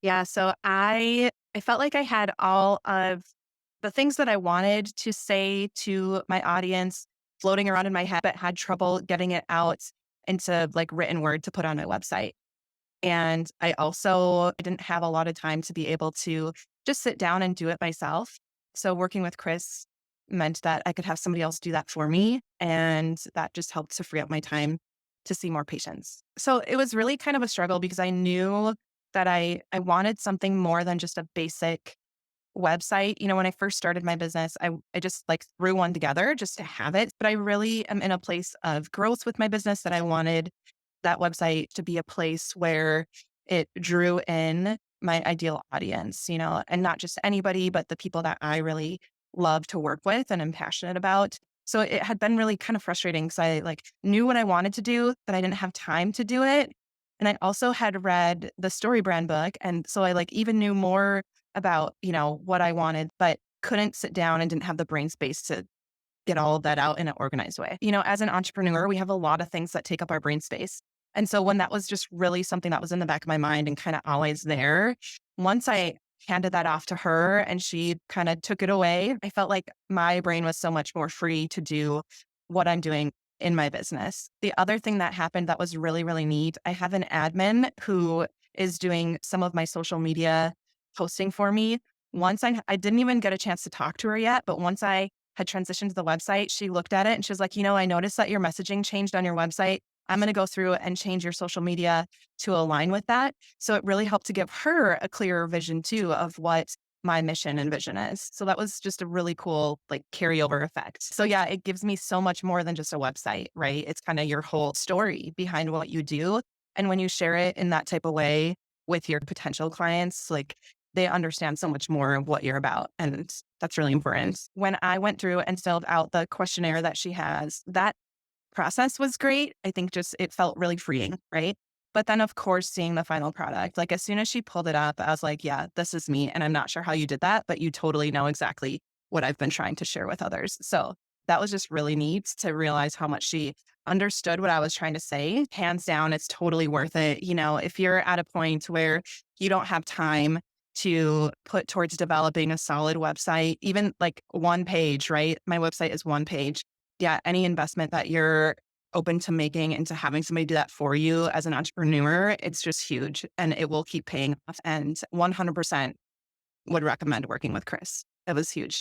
Yeah, so I felt like I had all of the things that I wanted to say to my audience floating around in my head, but had trouble getting it out into like written word to put on my website. And I didn't have a lot of time to be able to just sit down and do it myself. So working with Chris meant that I could have somebody else do that for me. And that just helped to free up my time to see more patients. So it was really kind of a struggle because I knew that I wanted something more than just a basic website. When I first started my business, I just like threw one together just to have it. But I really am in a place of growth with my business that I wanted that website to be a place where it drew in my ideal audience, and not just anybody, but the people that I really love to work with and am passionate about. So it had been really kind of frustrating because I like knew what I wanted to do, but I didn't have time to do it. And I also had read the StoryBrand book. And so I like even knew more about, what I wanted, but couldn't sit down and didn't have the brain space to get all of that out in an organized way. As an entrepreneur, we have a lot of things that take up our brain space. And so when that was just really something that was in the back of my mind and kind of always there, once I handed that off to her and she kind of took it away, I felt like my brain was so much more free to do what I'm doing in my business. The other thing that happened that was really, really neat, I have an admin who is doing some of my social media posting for me. I didn't even get a chance to talk to her yet, but once I had transitioned to the website, she looked at it and she was like, I noticed that your messaging changed on your website. I'm going to go through and change your social media to align with that. So it really helped to give her a clearer vision too of what my mission and vision is. So that was just a really cool like carryover effect. So yeah, it gives me so much more than just a website, right? It's kind of your whole story behind what you do. And when you share it in that type of way with your potential clients, like they understand so much more of what you're about. And that's really important. When I went through and filled out the questionnaire that she has, that process was great. I think just it felt really freeing, right? But then, of course, seeing the final product, like as soon as she pulled it up, I was like, yeah, this is me. And I'm not sure how you did that, but you totally know exactly what I've been trying to share with others. So that was just really neat to realize how much she understood what I was trying to say. Hands down, it's totally worth it. If you're at a point where you don't have time to put towards developing a solid website, even like one page, right? My website is one page. Yeah, any investment that you're open to making and to having somebody do that for you as an entrepreneur, it's just huge and it will keep paying off. And 100% would recommend working with Chris. It was huge.